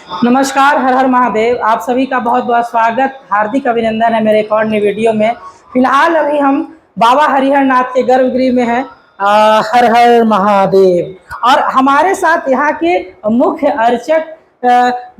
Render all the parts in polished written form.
नमस्कार, हर हर महादेव। आप सभी का बहुत बहुत स्वागत, हार्दिक अभिनंदन है मेरे एक और नई वीडियो में। फिलहाल अभी हम बाबा हरिहर नाथ के गर्भगृह में हैं। हर हर महादेव। और हमारे साथ यहाँ के मुख्य अर्चक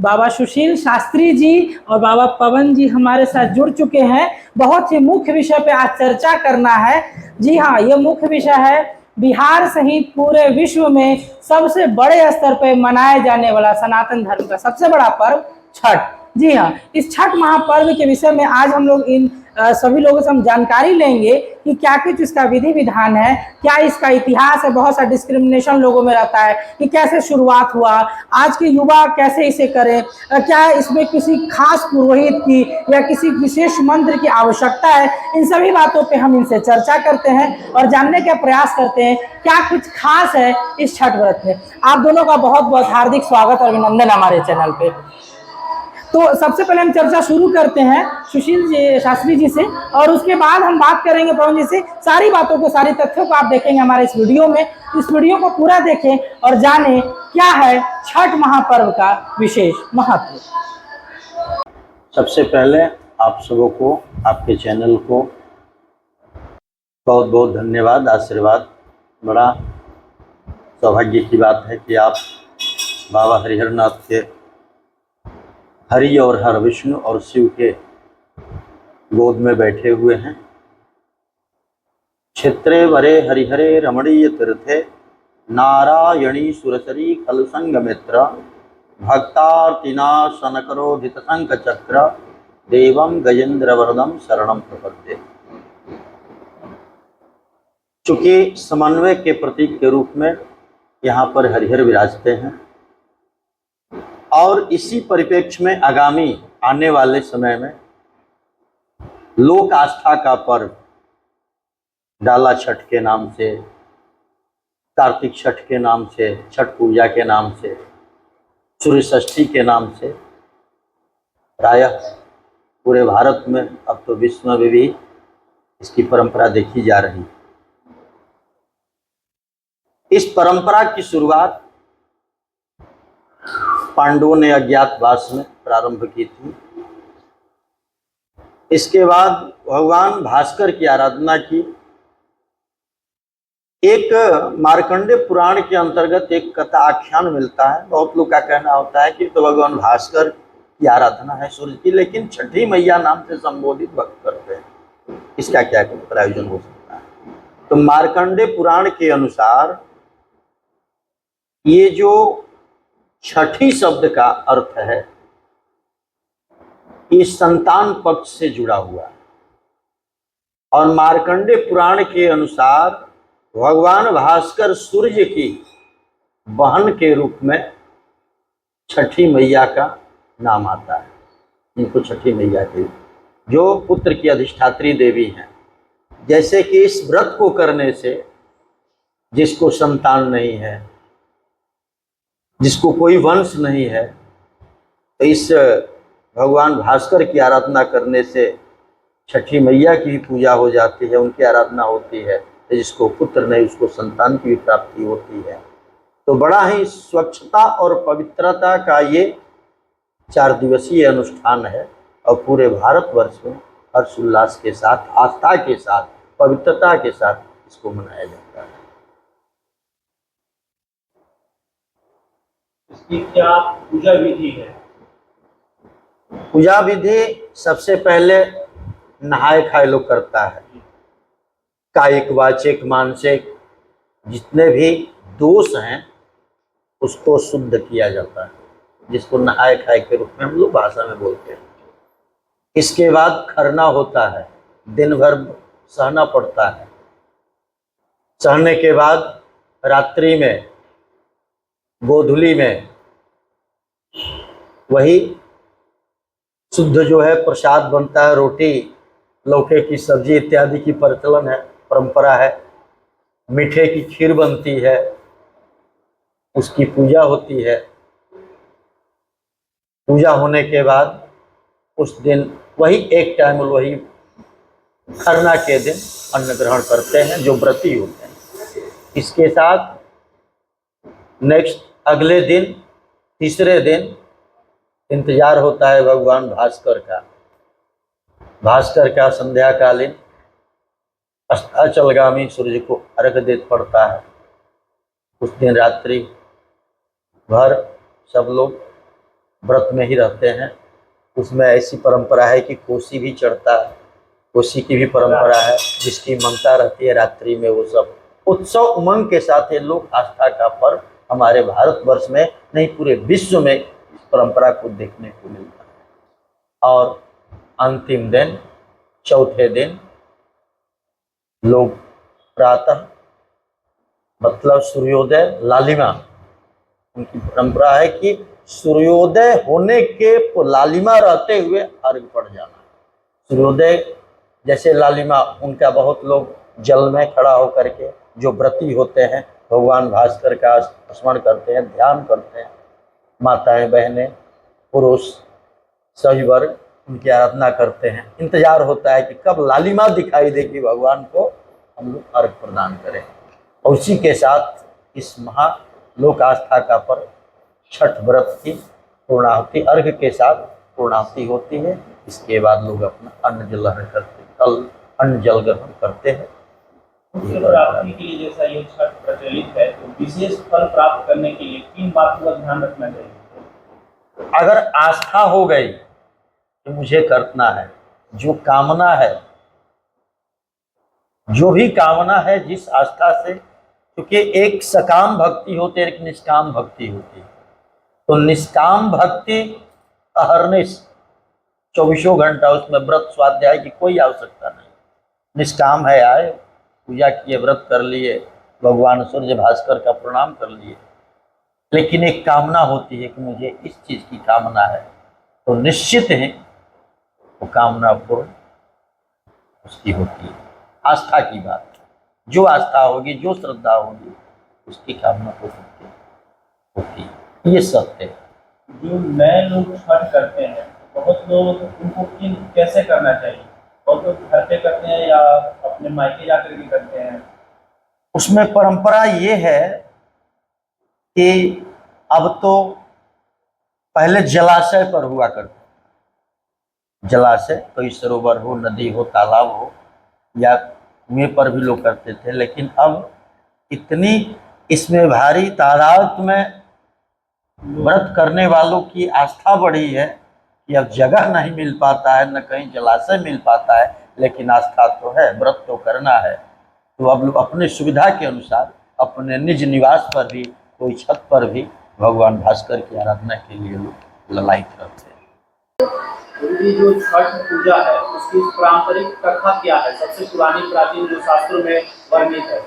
बाबा सुशील शास्त्री जी और बाबा पवन जी हमारे साथ जुड़ चुके हैं। बहुत ही मुख्य विषय पे आज चर्चा करना है। जी हाँ, ये मुख्य विषय है बिहार सहित पूरे विश्व में सबसे बड़े स्तर पर मनाए जाने वाला सनातन धर्म का सबसे बड़ा पर्व छठ। जी हाँ, इस छठ महापर्व के विषय में आज हम लोग इन सभी लोगों से हम जानकारी लेंगे कि क्या कुछ इसका विधि विधान है, क्या इसका इतिहास है। बहुत सा डिस्क्रिमिनेशन लोगों में रहता है कि कैसे शुरुआत हुआ, आज के युवा कैसे इसे करें, क्या इसमें किसी खास पुरोहित की या किसी विशेष मंत्र की आवश्यकता है। इन सभी बातों पे हम इनसे चर्चा करते हैं और जानने का प्रयास करते हैं क्या कुछ खास है इस छठ व्रत में। आप दोनों का बहुत बहुत हार्दिक स्वागत और अभिनंदन हमारे चैनल पे। तो सबसे पहले हम चर्चा शुरू करते हैं सुशील जी शास्त्री जी से, और उसके बाद हम बात करेंगे पवन जी से। सारी बातों को, सारी तथ्यों को आप देखेंगे हमारे इस वीडियो में। इस वीडियो को पूरा देखें और जानें क्या है छठ महापर्व का विशेष महत्व। सबसे पहले आप सबों को, आपके चैनल को बहुत बहुत धन्यवाद, आशीर्वाद। बड़ा सौभाग्य की बात है कि आप बाबा हरिहर नाथ के हरि और हर विष्णु और शिव के गोद में बैठे हुए हैं। क्षेत्रे वरे हरिहरे रमणीय तीर्थे नारायणी सुरसरी खलु संगमित्र भक्तार्तिना सनकरोधित शंख चक्र देवम गजेंद्र वरदम शरणम प्रपद्ये। चूंकि समन्वय के प्रतीक के रूप में यहाँ पर हरिहर विराजते हैं और इसी परिप्रेक्ष्य में आगामी आने वाले समय में लोक आस्था का पर्व डाला छठ के नाम से, कार्तिक छठ के नाम से, छठ पूजा के नाम से, सूर्य षष्ठी के नाम से प्रायः पूरे भारत में, अब तो विश्व में भी इसकी परंपरा देखी जा रही। इस परंपरा की शुरुआत पांडवों ने अज्ञातवास में प्रारंभ की थी। इसके बाद भगवान भास्कर की आराधना की। एक मार्कंडे पुराण के अंतर्गत एक कथा आख्यान मिलता है। बहुत लोग का कहना होता है कि तो भगवान भास्कर की आराधना है सूर्य की, लेकिन छठी मैया नाम से संबोधित भक्त करते हैं। इसका क्या प्रयोजन हो सकता है? तो मार्कंडे पुराण के अनुसार ये जो छठी शब्द का अर्थ है, ये संतान पक्ष से जुड़ा हुआ है। और मार्कंडे पुराण के अनुसार भगवान भास्कर सूर्य की बहन के रूप में छठी मैया का नाम आता है। इनको छठी मैया के जो पुत्र की अधिष्ठात्री देवी हैं। जैसे कि इस व्रत को करने से जिसको संतान नहीं है, जिसको कोई वंश नहीं है, तो इस भगवान भास्कर की आराधना करने से छठी मैया की पूजा हो जाती है, उनकी आराधना होती है। तो जिसको पुत्र नहीं, उसको संतान की भी प्राप्ति होती है। तो बड़ा ही स्वच्छता और पवित्रता का ये 4 दिवसीय अनुष्ठान है और पूरे भारतवर्ष में हर्षोल्लास के साथ, आस्था के साथ, पवित्रता के साथ इसको मनाया जाता है। इसकी क्या पूजा विधि है? पूजा विधि सबसे पहले नहाए खाए लोग करता है। कायिक, वाचिक, मानसिक जितने भी दोष हैं उसको शुद्ध किया जाता है, जिसको नहाए खाए के रूप में हम लोग भाषा में बोलते हैं। इसके बाद खरना होता है, दिन भर सहना पड़ता है। सहने के बाद रात्रि में, गोधूली में वही शुद्ध जो है प्रसाद बनता है। रोटी, लौके की सब्जी इत्यादि की प्रचलन है, परंपरा है। मीठे की खीर बनती है, उसकी पूजा होती है। पूजा होने के बाद उस दिन वही एक टाइम, वही खरना के दिन अन्न ग्रहण करते हैं जो व्रती होते हैं। इसके साथ नेक्स्ट अगले दिन, तीसरे दिन इंतजार होता है भगवान भास्कर का संध्याकालीन अस्ताचलगामी सूर्य को अर्घ्य दे पड़ता है। उस दिन रात्रि भर सब लोग व्रत में ही रहते हैं। उसमें ऐसी परंपरा है कि कोसी भी चढ़ता है, कोसी की भी परंपरा है। जिसकी ममता रहती है रात्रि में वो सब उत्सव उमंग के साथ ये लोग आस्था का पर्व हमारे भारतवर्ष में नहीं पूरे विश्व में इस परंपरा को देखने को मिलता है। और अंतिम दिन चौथे दिन लोग प्रातः मतलब सूर्योदय लालिमा, उनकी परंपरा है कि सूर्योदय होने के लालिमा रहते हुए अर्घ पड़ जाना। सूर्योदय जैसे लालिमा, उनका बहुत लोग जल में खड़ा होकर के जो व्रती होते हैं भगवान भास्कर का स्मरण करते हैं, ध्यान करते हैं। माताएं बहनें पुरुष सभी वर्ग उनकी आराधना करते हैं। इंतजार होता है कि कब लालिमा दिखाई देगी भगवान को हम लोग अर्घ प्रदान करें। और उसी के साथ इस महालोक आस्था का पर्व छठ व्रत की पूर्णाहुति अर्घ के साथ पूर्णाहुति होती है। इसके बाद लोग अपना अन्न जल ग्रहण करते हैं, अन्न जल ग्रहण करते हैं। प्राप्ति के लिए जैसा ये छठ प्रचलित है, तो विशेष फल प्राप्त करने के लिए किन बातों का ध्यान रखना चाहिए? अगर आस्था हो गई तो मुझे करना है, जो कामना है, जो भी कामना है जिस आस्था से, क्योंकि एक सकाम भक्ति होती है, एक निष्काम भक्ति होती है। तो निष्काम भक्ति अहर्निश 24 घंटा उसमें व्रत स्वाध्याय की कोई आवश्यकता नहीं। निष्काम है, आए पूजा किए, व्रत कर लिए, भगवान सूर्य भास्कर का प्रणाम कर लिए। लेकिन एक कामना होती है कि मुझे इस चीज़ की कामना है, तो निश्चित है वो कामना पूर्ण उसकी होती है। आस्था की बात, जो आस्था होगी, जो श्रद्धा होगी, उसकी कामना पूर्ण होती है। ये सत्य है। जो नए लोग छठ करते हैं, बहुत लोग उनको कैसे करना चाहिए? बहुत लोग घर पे करते हैं या अपने मायके जाकर के करते हैं? उसमें परंपरा ये है कि अब तो पहले जलाशय पर हुआ करते, जलाशय कोई सरोवर हो, नदी हो, तालाब हो या कुएं पर भी लोग करते थे। लेकिन अब इतनी इसमें भारी तादाद में व्रत करने वालों की आस्था बढ़ी है कि अब जगह नहीं मिल पाता है, न कहीं जलाशय मिल पाता है, लेकिन आस्था तो है, व्रत तो करना है। तो अब लोग अपने सुविधा के अनुसार अपने निज निवास पर भी, कोई छत पर भी भगवान भास्कर की आराधना के लिए लोग ललायित रहते हैं। ये जो छठ पूजा है उसकी पारंपरिक कथा क्या है? सबसे पुरानी प्राचीन जो शास्त्रों में वर्णित है।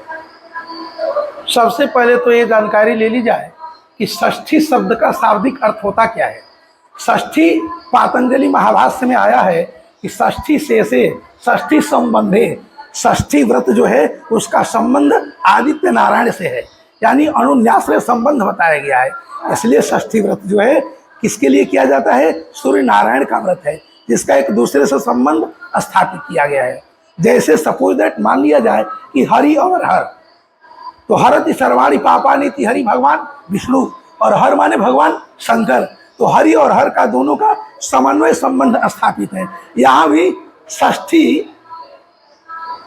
सबसे पहले तो ये जानकारी ले ली जाए कि षष्ठी शब्द का शाब्दिक अर्थ होता क्या है। षष्ठी पातंजलि महाभाष्य में आया है कि षष्ठी से षष्ठी संबंधे, षष्ठी व्रत जो है उसका संबंध आदित्य नारायण से है, यानी अनुन्याश्रय संबंध बताया गया है। इसलिए षष्ठी व्रत जो है किसके लिए किया जाता है? सूर्य नारायण का व्रत है, जिसका एक दूसरे से संबंध स्थापित किया गया है। जैसे सपोज दैट मान लिया जाए कि हरि और हर, तो हरति सर्वाणि पापानीति हरि भगवान विष्णु, और हर माने भगवान शंकर। तो हरि और हर का दोनों का समन्वय संबंध स्थापित है। यहाँ भी षष्ठी,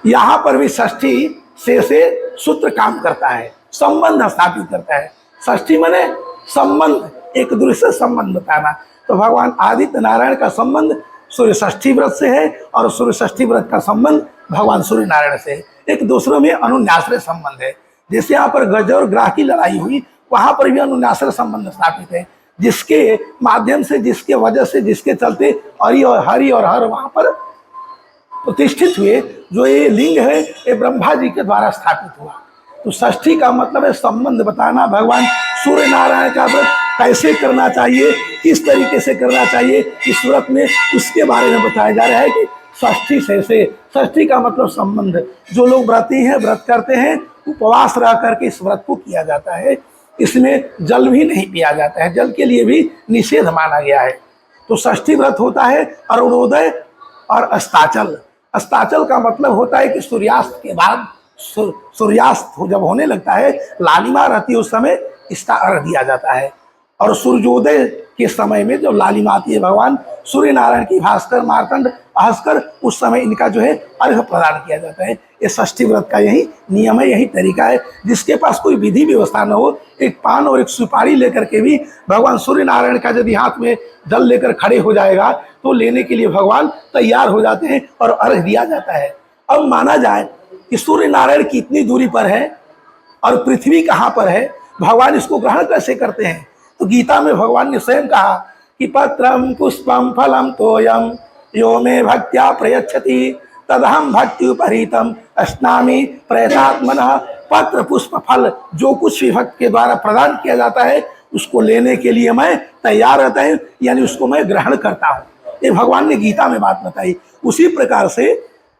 यहाँ पर भी षष्ठी से सूत्र काम करता है, संबंध स्थापित करता है। षष्ठी माने संबंध, एक दूसरे से संबंध बताना। तो भगवान आदित्य नारायण का संबंध सूर्य षष्ठी व्रत से है और सूर्य षष्ठी व्रत का संबंध भगवान सूर्य नारायण से है। एक दूसरे में अनुन्याश्रय संबंध है। जैसे यहाँ पर गज और ग्राह की लड़ाई हुई, वहाँ पर भी अनुन्याश्रय संबंध स्थापित है, जिसके माध्यम से, जिसके वजह से, जिसके चलते हरि और हर वहाँ पर प्रतिष्ठित हुए। जो ये लिंग है ये ब्रह्मा जी के द्वारा स्थापित हुआ। तो षष्ठी का मतलब है संबंध बताना। भगवान सूर्य नारायण का व्रत कैसे करना चाहिए, किस तरीके से करना चाहिए, इस व्रत में उसके बारे में बताया जा रहा है कि षष्ठी से, षष्ठी का मतलब संबंध। जो लोग व्रती हैं, व्रत करते हैं, उपवास रह करके इस व्रत को किया जाता है। इसमें जल भी नहीं पिया जाता है, जल के लिए भी निषेध माना गया है। तो षष्ठी व्रत होता है अरुणोदय और अस्ताचल। अस्ताचल का मतलब होता है कि सूर्यास्त के बाद, सूर्यास्त जब होने लगता है, लालिमा रहती है, उस समय इसका अर्घ दिया जाता है। और सूर्योदय के समय में जब लालिमा आती है भगवान सूर्य नारायण की भास्कर मार्तंड भास्कर, उस समय इनका जो है अर्घ प्रदान किया जाता है। ये षष्ठी व्रत का यही नियम है, यही तरीका है। जिसके पास कोई विधि व्यवस्था न हो, एक पान और एक सुपारी लेकर के भी भगवान सूर्य नारायण का यदि हाथ में जल लेकर खड़े हो जाएगा तो लेने के लिए भगवान तैयार हो जाते हैं और अर्घ दिया जाता है। अब माना जाए कि सूर्य नारायण कितनी दूरी पर है और पृथ्वी कहाँ पर है, भगवान इसको ग्रहण कैसे करते हैं, तो गीता में भगवान ने स्वयं कहा कि पत्रम पुष्पम फलम तोयम यो मे भक्त्या प्रयच्छति तदहम भक्ति उपहृतम अस्नामि प्रयतात्मनः। पत्र पुष्प फल जो कुछ भी भक्त के द्वारा प्रदान किया जाता है उसको लेने के लिए मैं तैयार रहता हूँ, यानी उसको मैं ग्रहण करता हूँ। ये भगवान ने गीता में बात बताई। उसी प्रकार से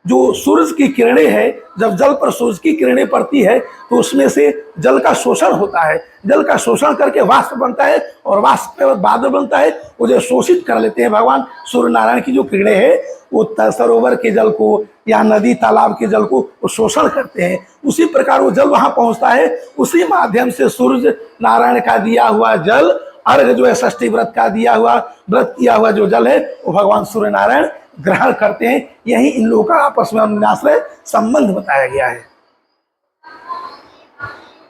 जो सूरज की किरणें हैं, जब जल पर सूरज की किरणें पड़ती है तो उसमें से जल का शोषण होता है, जल का शोषण करके वाष्प बनता है और वाष्प के बाद बादल बनता है। वो जो शोषित कर लेते हैं भगवान सूर्य नारायण की जो किरणें हैं, वो सरोवर के जल को या नदी तालाब के जल को वो शोषण करते हैं। उसी प्रकार वो जल वहाँ पहुँचता है, उसी माध्यम से सूर्य नारायण का दिया हुआ जल अर्घ जो है षष्ठी व्रत का दिया हुआ व्रत किया हुआ जो जल है वो भगवान सूर्य नारायण ग्रहण करते हैं। यही इन लोगों का आपस में अन्योन्याश्रय संबंध बताया गया है।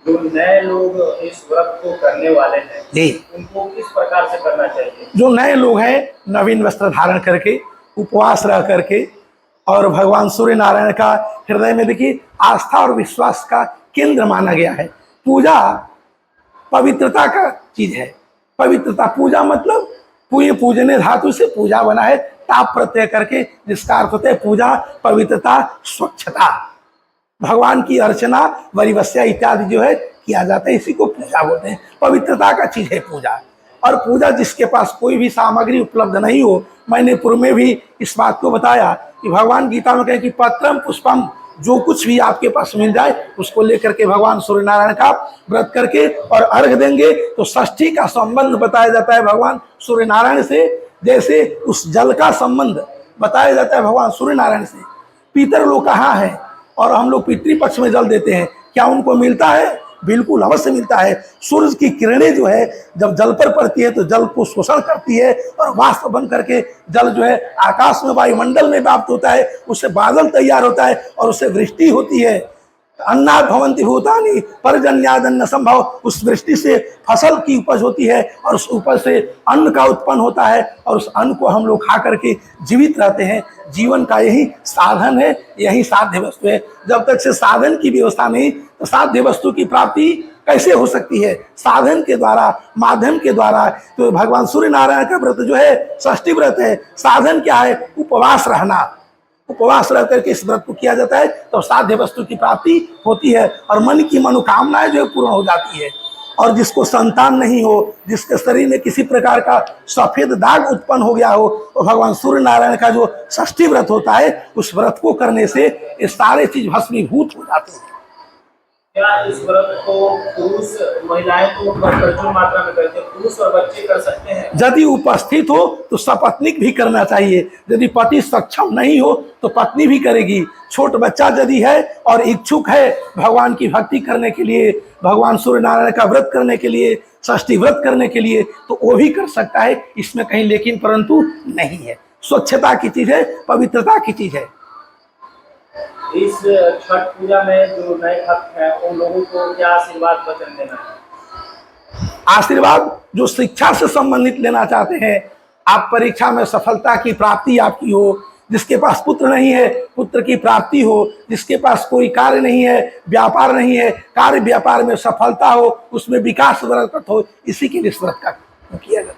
जो नए लोग इस व्रत को करने वाले हैं जी, उनको किस प्रकार से करना चाहिए? जो नए लोग हैं नवीन वस्त्र धारण करके उपवास रह करके और भगवान सूर्य नारायण का हृदय में देखिए आस्था और विश्वास का केंद्र माना गया है। पूजा पवित्रता का चीज है। पवित्रता पूजा मतलब पूजने धातु से पूजा बना है, ताप प्रत्यय करके, जिसका अर्थ होता है पूजा पवित्रता स्वच्छता। भगवान की अर्चना वरिवस्या इत्यादि जो है किया जाता है, इसी को पूजा बोलते हैं। पवित्रता का चीज है पूजा। और पूजा जिसके पास कोई भी सामग्री उपलब्ध नहीं हो, मैंने पूर्व में भी इस बात को बताया कि भगवान गीता में कहे कि पत्रम पुष्पम, जो कुछ भी आपके पास मिल जाए उसको लेकर के भगवान सूर्य नारायण का व्रत करके और अर्घ देंगे तो षष्ठी का संबंध बताया जाता है भगवान सूर्य नारायण से, जैसे उस जल का संबंध बताया जाता है भगवान सूर्य नारायण से। पितर लोग कहाँ हैं और हम लोग पितृपक्ष में जल देते हैं, क्या उनको मिलता है? बिल्कुल अवश्य मिलता है। सूरज की किरणें जो है जब जल पर पड़ती है तो जल को शोषण करती है और वाष्प बन करके जल जो है आकाश में वायुमंडल में व्याप्त होता है, उससे बादल तैयार होता है और उससे वृष्टि होती है। अन्नात् भवन्ति भूतानि पर्जन्यादन्न संभव, उस वृष्टि से फसल की उपज होती है और उस उपज से अन्न का उत्पन्न होता है और उस अन्न को हम लोग खा करके जीवित रहते हैं। जीवन का यही साधन है, यही साध्य वस्तु है। जब तक से साधन की व्यवस्था नहीं तो साध्य वस्तु की प्राप्ति कैसे हो सकती है? साधन के द्वारा, माध्यम के द्वारा। तो भगवान सूर्य नारायण का व्रत जो है षष्ठी व्रत है। साधन क्या है? उपवास रहना। उपवास रह करके इस व्रत को किया जाता है तो साध्य वस्तु की प्राप्ति होती है और मन की मनोकामनाएं जो है पूर्ण हो जाती है। और जिसको संतान नहीं हो, जिसके शरीर में किसी प्रकार का सफेद दाग उत्पन्न हो गया हो, तो भगवान सूर्य नारायण का जो षष्ठी व्रत होता है उस व्रत को करने से ये सारे चीज भस्मीभूत हो जाते हैं। क्या इस व्रत को पुरुष महिलाएं तो प्रचुर मात्रा में करते हैं, पुरुष और बच्चे कर सकते हैं? यदि उपस्थित हो तो सपत्नीक भी करना चाहिए। यदि पति सक्षम नहीं हो तो पत्नी भी करेगी। छोट बच्चा यदि है और इच्छुक है भगवान की भक्ति करने के लिए, भगवान सूर्य नारायण का व्रत करने के लिए, षष्ठी व्रत करने के लिए, तो वो भी कर सकता है। इसमें कहीं लेकिन परंतु नहीं है। स्वच्छता की चीज है, पवित्रता की चीज है। इस छठ पूजा में जो नए भक्त हैं उन लोगों को क्या आशीर्वाद वचन देना है? आशीर्वाद जो शिक्षा से संबंधित लेना चाहते हैं, आप परीक्षा में सफलता की प्राप्ति आपकी हो, जिसके पास पुत्र नहीं है पुत्र की प्राप्ति हो, जिसके पास कोई कार्य नहीं है, व्यापार नहीं है, कार्य व्यापार में सफलता हो, उसमें विकास बरकत हो, इसी के लिए इस व्रत का किया जाता है।